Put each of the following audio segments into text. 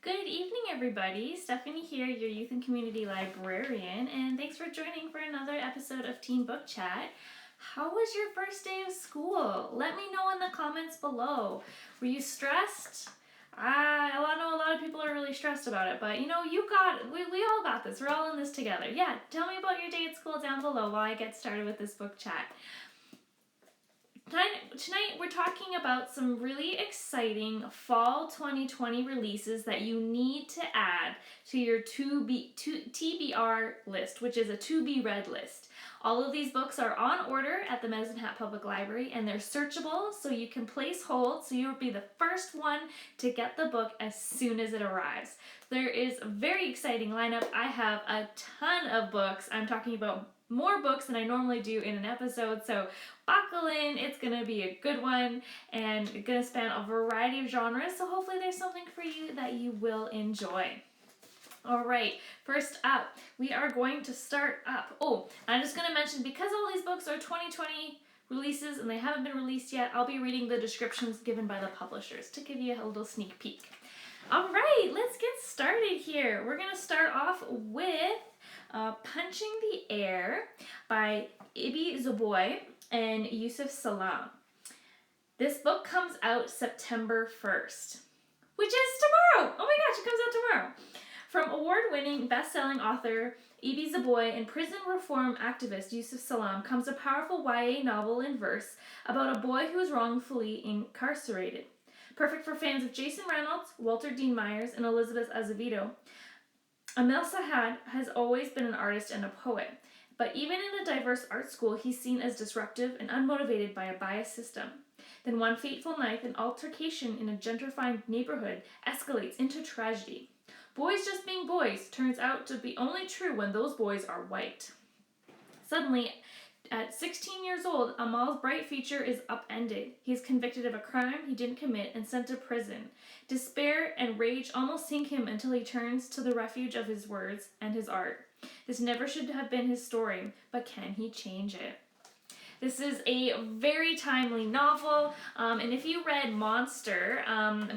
Good evening, everybody. Stephanie here, your youth and community librarian, and thanks for joining for another episode of Teen Book Chat. How was your first day of school? Let me know in the comments below. Were you stressed? I know a lot of people are really stressed about it, but we all got this. We're all in this together. Yeah, tell me about your day at school down below while I get started with this book chat. Tonight we're talking about some really exciting fall 2020 releases that you need to add to your TBR list, which is a to be read list. All of these books are on order at the MHPL and they're searchable, so you can place hold, so you'll be the first one to get the book as soon as it arrives. There is a very exciting lineup. I have a ton of books. I'm talking about more books than I normally do in an episode, so buckle in. It's going to be a good one and going to span a variety of genres, so hopefully there's something for you that you will enjoy. All right, first up, we are going to start up. I'm just going to mention, because all these books are 2020 releases and they haven't been released yet, I'll be reading the descriptions given by the publishers to give you a little sneak peek. All right, let's get started here. We're going to start off with Punching the Air by Ibi Zoboi and Yusuf Salam. This book comes out September 1st, which is tomorrow. Oh my gosh, it comes out tomorrow. From award-winning, best-selling author Ibi Zoboi and prison reform activist Yusuf Salam comes a powerful YA novel in verse about a boy who is wrongfully incarcerated. Perfect for fans of Jason Reynolds, Walter Dean Myers, and Elizabeth Azevedo, Amel Sahad has always been an artist and a poet, but even in a diverse art school, he's seen as disruptive and unmotivated by a biased system. Then one fateful night, an altercation in a gentrifying neighborhood escalates into tragedy. Boys just being boys turns out to be only true when those boys are white. Suddenly, at 16 years old, Amal's bright future is upended. He is convicted of a crime he didn't commit and sent to prison. Despair and rage almost sink him until he turns to the refuge of his words and his art. This never should have been his story, but can he change it? This is a very timely novel, and if you read Monster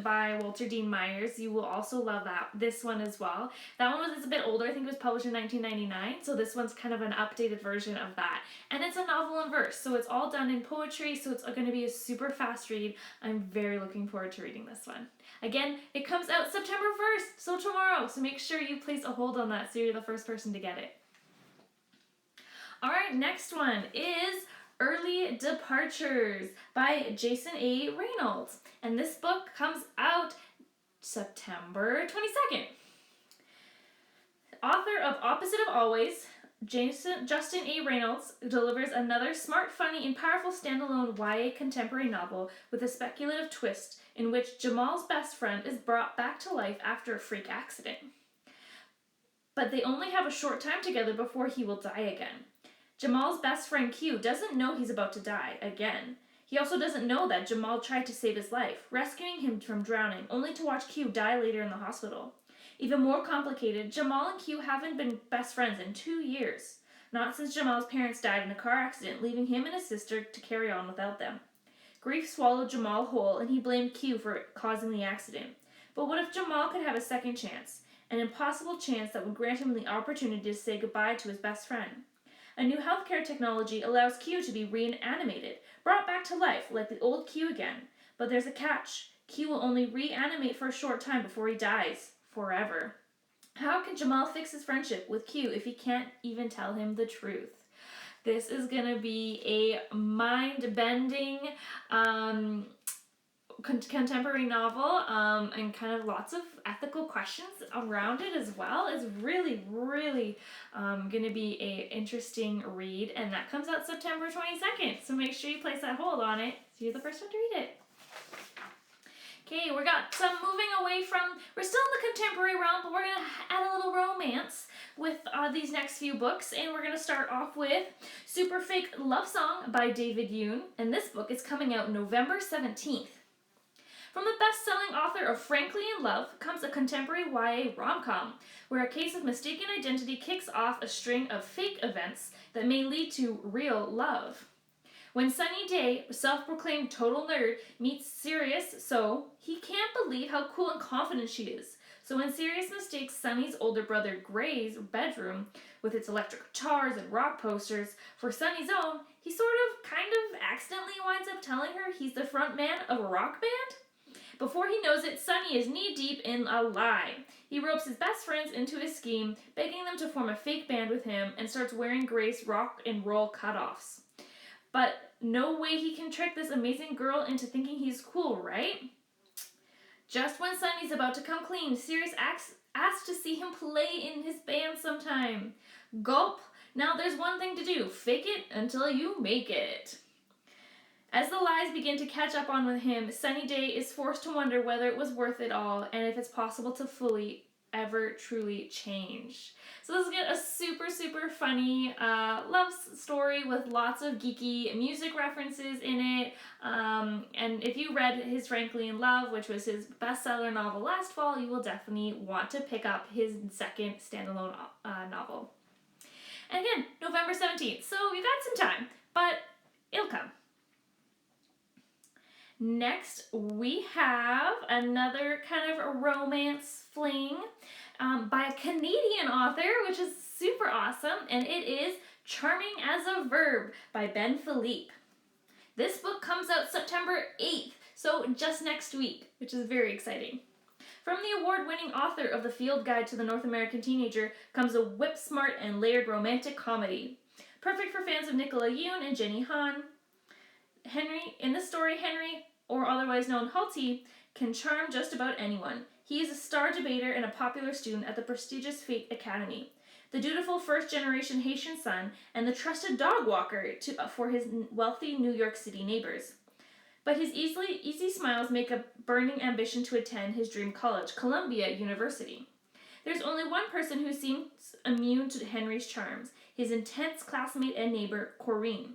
by Walter Dean Myers, you will also love this one as well. That one is a bit older. I think it was published in 1999, so this one's kind of an updated version of that. And it's a novel in verse, so it's all done in poetry, so it's going to be a super fast read. I'm very looking forward to reading this one. Again, it comes out September 1st, so tomorrow, so make sure you place a hold on that so you're the first person to get it. Alright, next one is Early Departures by Jason A. Reynolds. And this book comes out September 22nd. Author of Opposite of Always, Justin A. Reynolds delivers another smart, funny, and powerful standalone YA contemporary novel with a speculative twist in which Jamal's best friend is brought back to life after a freak accident. But they only have a short time together before he will die again. Jamal's best friend Q doesn't know he's about to die again. He also doesn't know that Jamal tried to save his life, rescuing him from drowning, only to watch Q die later in the hospital. Even more complicated, Jamal and Q haven't been best friends in 2 years. Not since Jamal's parents died in a car accident, leaving him and his sister to carry on without them. Grief swallowed Jamal whole, and he blamed Q for causing the accident. But what if Jamal could have a second chance? An impossible chance that would grant him the opportunity to say goodbye to his best friend. A new healthcare technology allows Q to be reanimated, brought back to life like the old Q again. But there's a catch. Q will only reanimate for a short time before he dies. Forever. How can Jamal fix his friendship with Q if he can't even tell him the truth? This is going to be a mind-bending contemporary novel and kind of lots of ethical questions around it as well. It's really, really going to be an interesting read, and that comes out September 22nd, so make sure you place that hold on it so you're the first one to read it. Okay, we got some moving away from, we're still in the contemporary realm, but we're going to add a little romance with these next few books, and we're going to start off with Super Fake Love Song by David Yoon, and this book is coming out November 17th. From the best-selling author of Frankly in Love comes a contemporary YA rom-com, where a case of mistaken identity kicks off a string of fake events that may lead to real love. When Sunny Day, a self-proclaimed total nerd, meets Sirius So, he can't believe how cool and confident she is. So when Sirius mistakes Sunny's older brother Gray's bedroom with its electric guitars and rock posters for Sunny's own, he kind of accidentally winds up telling her he's the front man of a rock band. Before he knows it, Sunny is knee-deep in a lie. He ropes his best friends into his scheme, begging them to form a fake band with him, and starts wearing Gray's rock and roll cutoffs. But no way he can trick this amazing girl into thinking he's cool, right? Just when Sunny's about to come clean, Sirius asks to see him play in his band sometime. Gulp! Now there's one thing to do. Fake it until you make it. As the lies begin to catch up on with him, Sunny Day is forced to wonder whether it was worth it all and if it's possible to fully ever truly change. So this is a super, super funny love story with lots of geeky music references in it. And if you read his Frankly in Love, which was his bestseller novel last fall, you will definitely want to pick up his second standalone novel. And again, November 17th. So you got some time, but it'll come. Next, we have another kind of a romance fling by a Canadian author, which is super awesome, and it is Charming as a Verb by Ben Philippe. This book comes out September 8th, so just next week, which is very exciting. From the award-winning author of The Field Guide to the North American Teenager comes a whip-smart and layered romantic comedy. Perfect for fans of Nicola Yoon and Jenny Han. In this story, Henry, or otherwise known Halty, can charm just about anyone. He is a star debater and a popular student at the prestigious Fate Academy, the dutiful first-generation Haitian son, and the trusted dog walker for his wealthy New York City neighbors. But his easy smiles make a burning ambition to attend his dream college, Columbia University. There's only one person who seems immune to Henry's charms, his intense classmate and neighbor, Corinne.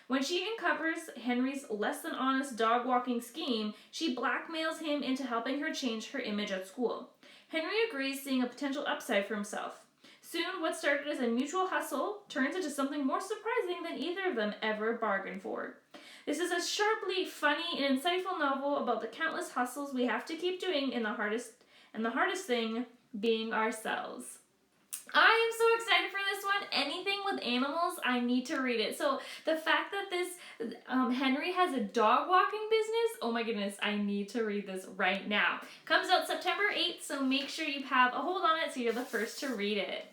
When she uncovers Henry's less-than-honest dog-walking scheme, she blackmails him into helping her change her image at school. Henry agrees, seeing a potential upside for himself. Soon, what started as a mutual hustle turns into something more surprising than either of them ever bargained for. This is a sharply funny and insightful novel about the countless hustles we have to keep doing and the hardest thing being ourselves. I am so excited for this one. Anything with animals, I need to read it. So the fact that this Henry has a dog walking business, oh my goodness, I need to read this right now. Comes out September 8th, so make sure you have a hold on it so you're the first to read it.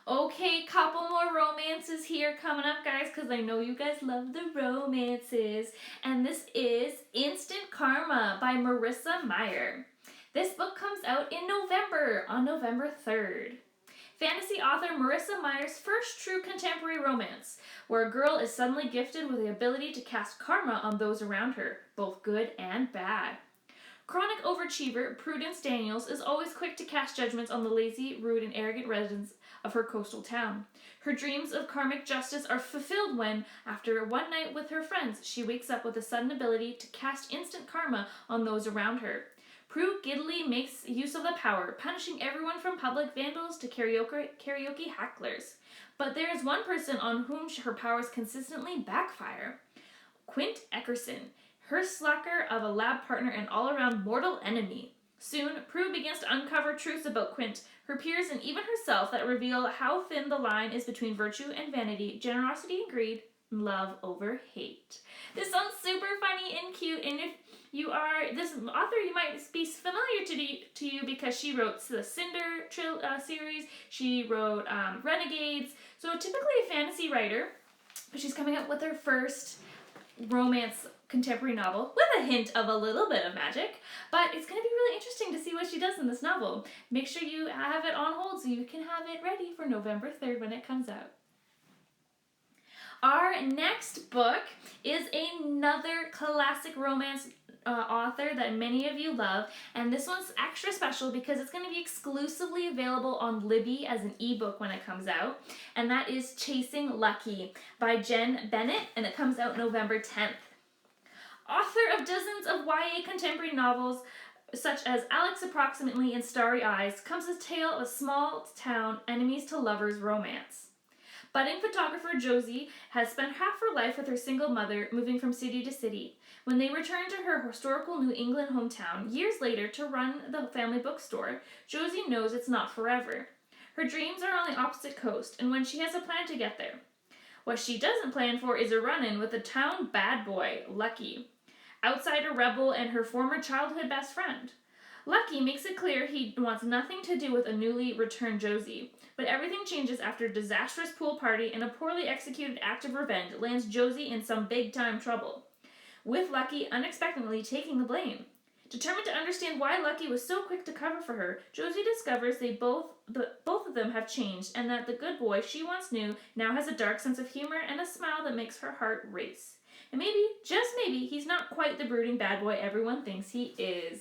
Okay, couple more romances here coming up, guys, because I know you guys love the romances. And this is Instant Karma by Marissa Meyer. This book comes out in November, on November 3rd. Fantasy author Marissa Meyer's first true contemporary romance, where a girl is suddenly gifted with the ability to cast karma on those around her, both good and bad. Chronic overachiever Prudence Daniels is always quick to cast judgments on the lazy, rude, and arrogant residents of her coastal town. Her dreams of karmic justice are fulfilled when, after one night with her friends, she wakes up with a sudden ability to cast instant karma on those around her. Prue giddily makes use of the power, punishing everyone from public vandals to karaoke hecklers. But there is one person on whom her powers consistently backfire. Quint Eckerson, her slacker of a lab partner and all-around mortal enemy. Soon, Prue begins to uncover truths about Quint, her peers, and even herself that reveal how thin the line is between virtue and vanity, generosity and greed, and love over hate. This sounds super funny and cute, and if you are this author, you might be familiar to you because she wrote the Cinder series. She wrote Renegades. So typically a fantasy writer, but she's coming up with her first romance contemporary novel with a hint of a little bit of magic. But it's going to be really interesting to see what she does in this novel. Make sure you have it on hold so you can have it ready for November 3rd when it comes out. Our next book is another classic romance author that many of you love, and this one's extra special because it's going to be exclusively available on Libby as an ebook when it comes out, and that is Chasing Lucky by Jen Bennett, and it comes out November 10th. Author of dozens of YA contemporary novels such as Alex Approximately and Starry Eyes, comes a tale of a small town enemies to lovers romance. Budding photographer Josie has spent half her life with her single mother, moving from city to city. When they return to her historical New England hometown years later to run the family bookstore, Josie knows it's not forever. Her dreams are on the opposite coast, and when she has a plan to get there. What she doesn't plan for is a run-in with a town bad boy, Lucky, outsider rebel and her former childhood best friend. Lucky makes it clear he wants nothing to do with a newly returned Josie, but everything changes after a disastrous pool party and a poorly executed act of revenge lands Josie in some big-time trouble, with Lucky unexpectedly taking the blame. Determined to understand why Lucky was so quick to cover for her, Josie discovers both of them have changed and that the good boy she once knew now has a dark sense of humor and a smile that makes her heart race. And maybe, just maybe, he's not quite the brooding bad boy everyone thinks he is.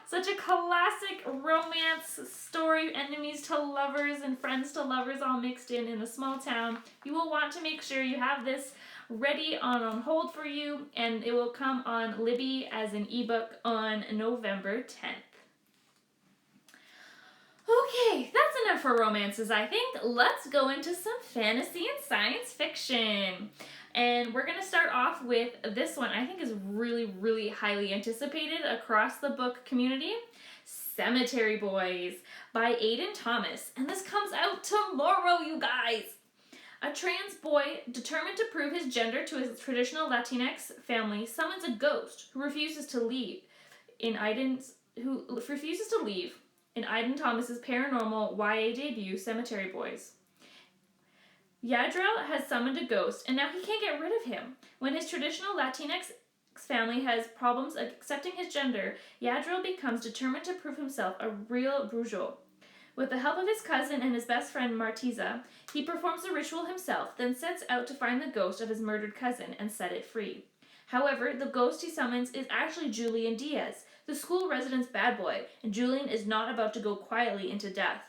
Such a classic romance story, enemies to lovers and friends to lovers all mixed in a small town. You will want to make sure you have this ready on hold for you, and it will come on Libby as an ebook on November 10th. Okay, that's enough for romances, I think. Let's go into some fantasy and science fiction. And we're going to start off with this one I think is really, really highly anticipated across the book community. Cemetery Boys by Aiden Thomas. And this comes out tomorrow, you guys! A trans boy, determined to prove his gender to his traditional Latinx family, summons a ghost who refuses to leave in Aiden Thomas's paranormal YA debut, Cemetery Boys. Yadril has summoned a ghost, and now he can't get rid of him. When his traditional Latinx family has problems accepting his gender, Yadril becomes determined to prove himself a real Brujo. With the help of his cousin and his best friend Martiza, he performs the ritual himself, then sets out to find the ghost of his murdered cousin and set it free. However, the ghost he summons is actually Julian Diaz, the school resident's bad boy, and Julian is not about to go quietly into death.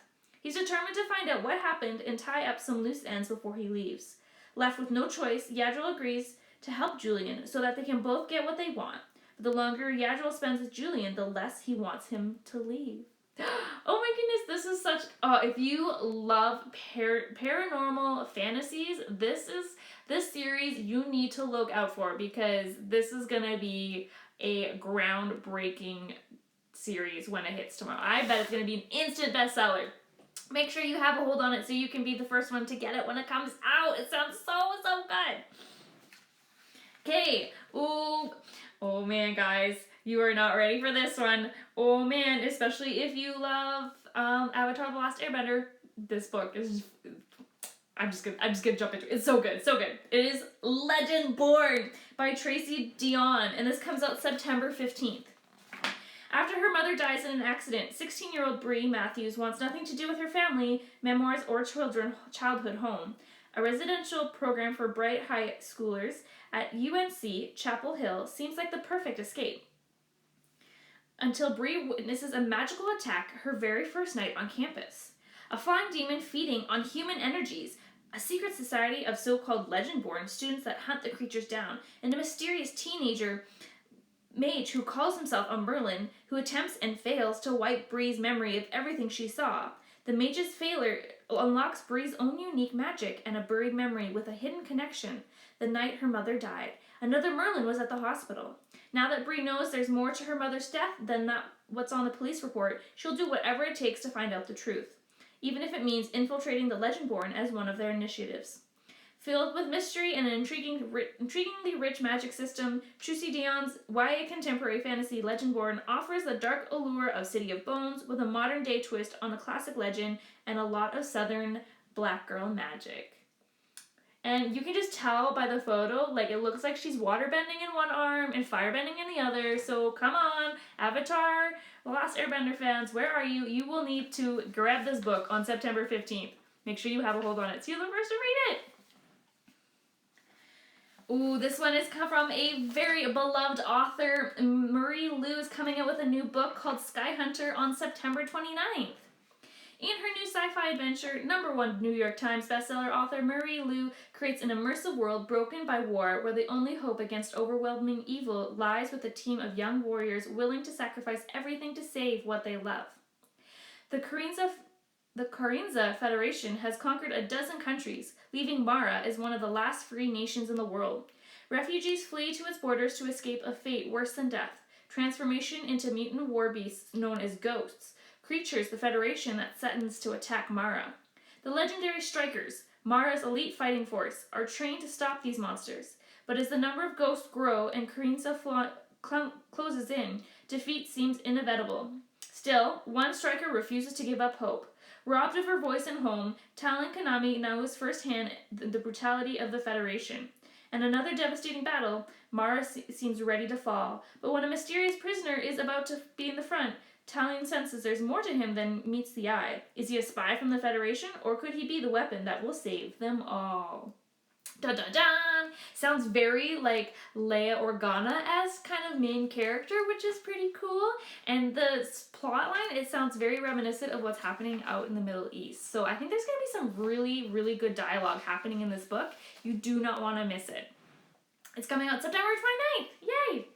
He's determined to find out what happened and tie up some loose ends before he leaves. Left with no choice, Yadril agrees to help Julian so that they can both get what they want. But the longer Yadril spends with Julian, the less he wants him to leave. Oh my goodness, this is such... if you love paranormal fantasies, this series you need to look out for, because this is going to be a groundbreaking series when it hits tomorrow. I bet it's going to be an instant bestseller. Make sure you have a hold on it so you can be the first one to get it when it comes out. It sounds so good. Okay. Ooh. Oh man, guys. You are not ready for this one. Oh man, especially if you love Avatar: The Last Airbender. This book is... I'm just gonna jump into it. It's so good, so good. It is Legend Born by Tracy Dion, and this comes out September 15th. After her mother dies in an accident, 16-year-old Bree Matthews wants nothing to do with her family, memoirs, or childhood home. A residential program for bright high schoolers at UNC Chapel Hill seems like the perfect escape. Until Bree witnesses a magical attack her very first night on campus. A flying demon feeding on human energies, a secret society of so-called Legend-born students that hunt the creatures down, and a mysterious teenager mage who calls himself a Merlin, who attempts and fails to wipe Bree's memory of everything she saw. The mage's failure unlocks Bree's own unique magic and a buried memory with a hidden connection. The night her mother died, another Merlin was at the hospital. Now that Bree knows there's more to her mother's death than what's on the police report, she'll do whatever it takes to find out the truth, even if it means infiltrating the Legend-born as one of their initiatives. Filled with mystery and an intriguingly rich magic system, Tracy Dion's YA contemporary fantasy Legend-born offers the dark allure of City of Bones with a modern-day twist on the classic legend and a lot of southern black girl magic. And you can just tell by the photo, like, it looks like she's waterbending in one arm and firebending in the other. So come on, Avatar: The Last Airbender fans, where are you? You will need to grab this book on September 15th. Make sure you have a hold on it so you're the first to read it. Ooh, this one is from a very beloved author. Marie Lu is coming out with a new book called Sky Hunter on September 29th. In her new sci-fi adventure, #1 New York Times bestseller author Marie Lu creates an immersive world broken by war where the only hope against overwhelming evil lies with a team of young warriors willing to sacrifice everything to save what they love. The Koreans of The Karinza Federation has conquered a dozen countries, leaving Mara as one of the last free nations in the world. Refugees flee to its borders to escape a fate worse than death, transformation into mutant war beasts known as ghosts, creatures the Federation that threatens to attack Mara. The legendary Strikers, Mara's elite fighting force, are trained to stop these monsters, but as the number of ghosts grow and Karinza closes in, defeat seems inevitable. Still, one striker refuses to give up hope. Robbed of her voice and home, Talon Kanami knows firsthand the brutality of the Federation. In another devastating battle, Mara seems ready to fall, but when a mysterious prisoner is about to be in the front, Talon senses there's more to him than meets the eye. Is he a spy from the Federation, or could he be the weapon that will save them all? Dun dun dun! Sounds very like Leia Organa as kind of main character, which is pretty cool. And the plot line, it sounds very reminiscent of what's happening out in the Middle East. So I think there's going to be some really, really good dialogue happening in this book. You do not want to miss it. It's coming out September 29th. Yay!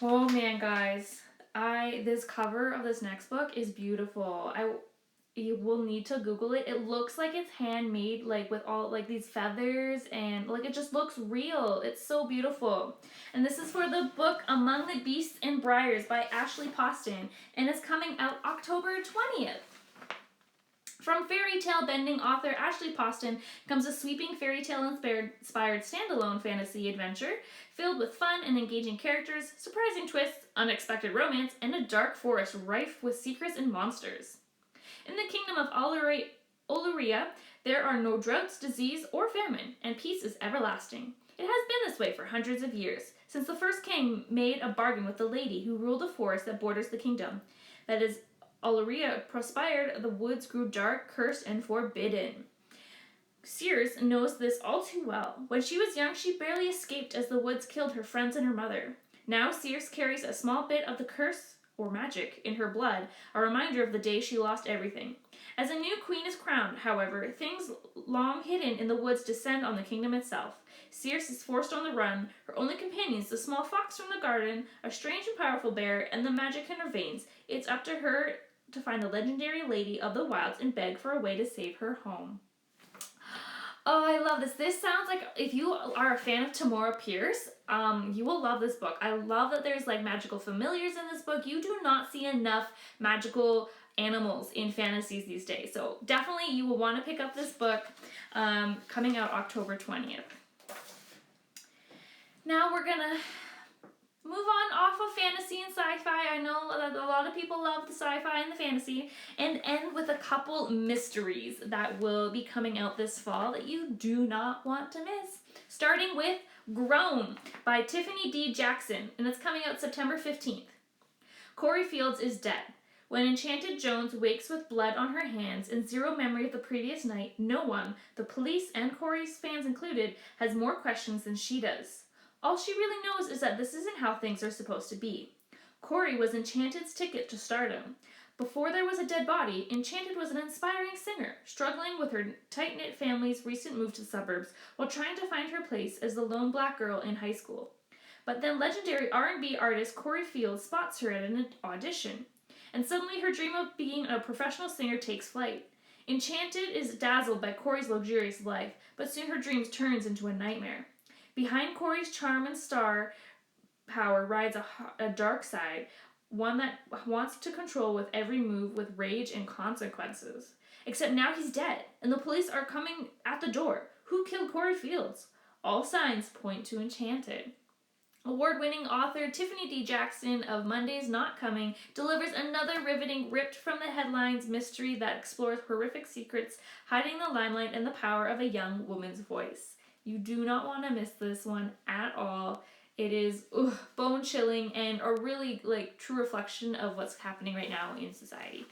Oh man, guys. This cover of this next book is beautiful. You will need to Google it. It looks like it's handmade, like with all like these feathers, and like it just looks real. It's so beautiful. And this is for the book Among the Beasts and Briars by Ashley Poston, and it's coming out October 20th. From fairy tale bending author Ashley Poston comes a sweeping fairy tale inspired standalone fantasy adventure filled with fun and engaging characters, surprising twists, unexpected romance, and a dark forest rife with secrets and monsters. In the kingdom of Oluria, there are no droughts, disease, or famine, and peace is everlasting. It has been this way for hundreds of years, since the first king made a bargain with the lady who ruled the forest that borders the kingdom. That is, Oluria prospered, the woods grew dark, cursed, and forbidden. Sears knows this all too well. When she was young, she barely escaped as the woods killed her friends and her mother. Now Sears carries a small bit of the curse or magic in her blood, a reminder of the day she lost everything. As a new queen is crowned, however, things long hidden in the woods descend on the kingdom itself. Sears is forced on the run, her only companions the small fox from the garden, a strange and powerful bear, and the magic in her veins. It's up to her to find the legendary lady of the wilds and beg for a way to save her home. Oh, I love this. This sounds like, if you are a fan of Tamora Pierce, you will love this book. I love that there's like magical familiars in this book. You do not see enough magical animals in fantasies these days. So definitely you will want to pick up this book, coming out October 20th. Now we're going to move on off of fantasy and sci-fi. I know that a lot of people love the sci-fi and the fantasy, and end with a couple mysteries that will be coming out this fall that you do not want to miss. Starting with Grown by Tiffany D. Jackson, and it's coming out September 15th. Corey Fields is dead. When Enchanted Jones wakes with blood on her hands and zero memory of the previous night, no one, the police and Corey's fans included, has more questions than she does. All she really knows is that this isn't how things are supposed to be. Corey was Enchanted's ticket to stardom. Before there was a dead body, Enchanted was an inspiring singer, struggling with her tight-knit family's recent move to the suburbs while trying to find her place as the lone black girl in high school. But then legendary R&B artist Corey Fields spots her at an audition, and suddenly her dream of being a professional singer takes flight. Enchanted is dazzled by Corey's luxurious life, but soon her dream turns into a nightmare. Behind Corey's charm and star power rides a dark side, one that wants to control with every move with rage and consequences. Except now he's dead, and the police are coming at the door. Who killed Corey Fields? All signs point to Enchanted. Award-winning author Tiffany D. Jackson of Monday's Not Coming delivers another riveting, ripped-from-the-headlines mystery that explores horrific secrets hiding the limelight and the power of a young woman's voice. You do not want to miss this one at all. It is bone-chilling and a really true reflection of what's happening right now in society.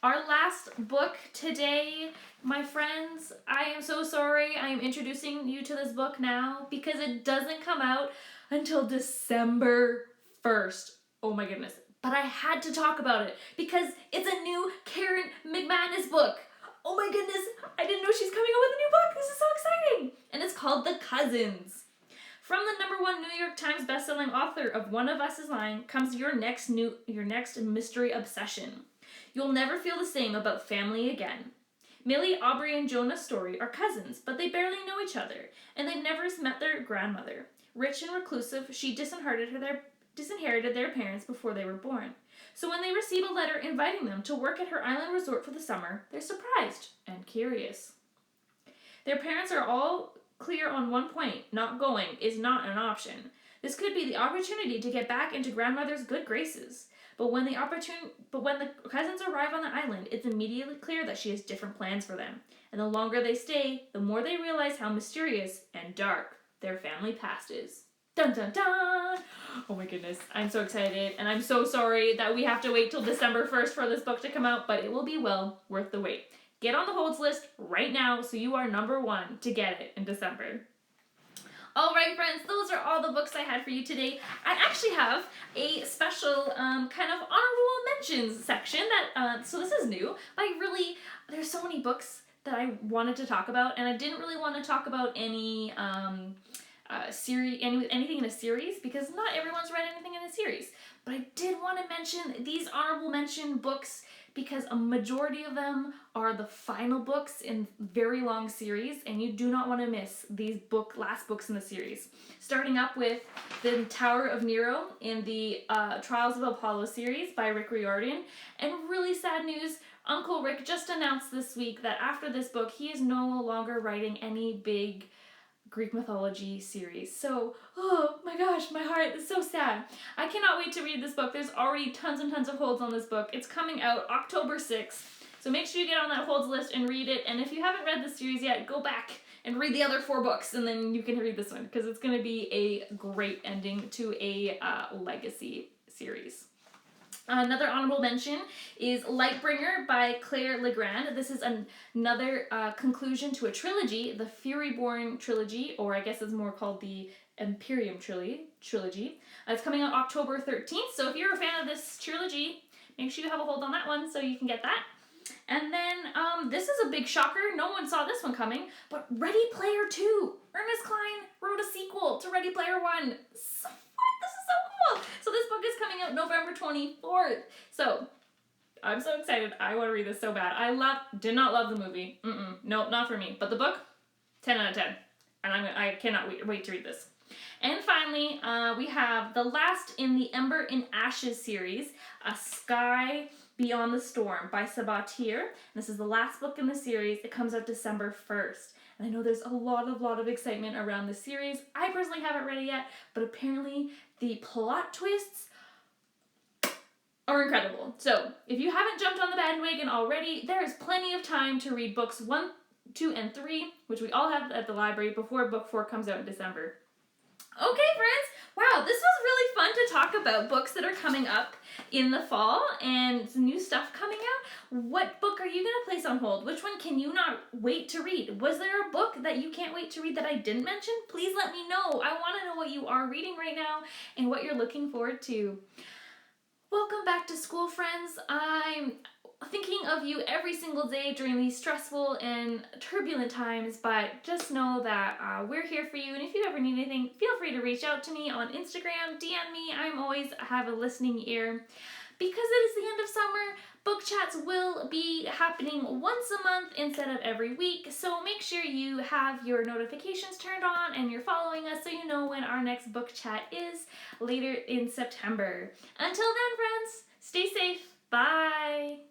Our last book today, my friends, I am so sorry I am introducing you to this book now because it doesn't come out until December 1st. Oh my goodness. But I had to talk about it because it's a new Karen McManus book. Oh my goodness, I didn't know she's coming out with a new book. This is so exciting. And it's called The Cousins. From the #1 New York Times bestselling author of One of Us is Lying comes your next mystery obsession. You'll never feel the same about family again. Millie, Aubrey, and Jonah's story are cousins, but they barely know each other, and they've never met their grandmother. Rich and reclusive, she disinherited their parents before they were born. So when they receive a letter inviting them to work at her island resort for the summer, they're surprised and curious. Their parents are all clear on one point: not going is not an option. This could be the opportunity to get back into grandmother's good graces. But when the cousins arrive on the island, it's immediately clear that she has different plans for them. And the longer they stay, the more they realize how mysterious and dark their family past is. Dun dun dun! Oh my goodness, I'm so excited, and I'm so sorry that we have to wait till December 1st for this book to come out, but it will be well worth the wait. Get on the holds list right now so you are #1 to get it in December. Alright friends, those are all the books I had for you today. I actually have a special kind of honorable mentions section that, so this is new. There's so many books that I wanted to talk about, and I didn't really want to talk about any anything in a series because not everyone's read anything in a series. But I did want to mention these honorable mention books because a majority of them are the final books in very long series, and you do not want to miss these last books in the series. Starting up with The Tower of Nero in the Trials of Apollo series by Rick Riordan. And really sad news, Uncle Rick just announced this week that after this book, he is no longer writing any big Greek mythology series. So, oh my gosh, my heart is so sad. I cannot wait to read this book. There's already tons and tons of holds on this book. It's coming out October 6th. So make sure you get on that holds list and read it. And if you haven't read the series yet, go back and read the other 4 books, and then you can read this one because it's going to be a great ending to a legacy series. Another honorable mention is Lightbringer by Claire Legrand. This is another conclusion to a trilogy, the Furyborn trilogy, or I guess it's more called the Imperium trilogy. It's coming out October 13th, so if you're a fan of this trilogy, make sure you have a hold on that one so you can get that. And then, this is a big shocker, no one saw this one coming, but Ready Player 2! Ernest Cline wrote a sequel to Ready Player 1. This is so cool! So this book is coming out November 24th. So, I'm so excited. I want to read this so bad. Did not love the movie. Nope, not for me. But the book, 10 out of 10. And I cannot wait to read this. And finally, we have the last in the Ember in Ashes series, A Sky Beyond the Storm by Sabatier. This is the last book in the series. It comes out December 1st. And I know there's a lot of excitement around the series. I personally haven't read it yet, but apparently the plot twists are incredible. So if you haven't jumped on the bandwagon already, there is plenty of time to read books 1, 2, and 3, which we all have at the library before book 4 comes out in December. Okay, friends. Wow, this was really fun to talk about books that are coming up in the fall and some new stuff coming out. What book are you going to place on hold? Which one can you not wait to read? Was there a book that you can't wait to read that I didn't mention? Please let me know. I want to know what you are reading right now and what you're looking forward to. Welcome back to school, friends. I'm thinking of you every single day during these stressful and turbulent times, but just know that we're here for you, and if you ever need anything, feel free to reach out to me on Instagram, DM me. I'm always have a listening ear. Because it is the end of summer, book chats will be happening once a month instead of every week, so make sure you have your notifications turned on and you're following us so you know when our next book chat is later in September. Until then, friends, stay safe. Bye!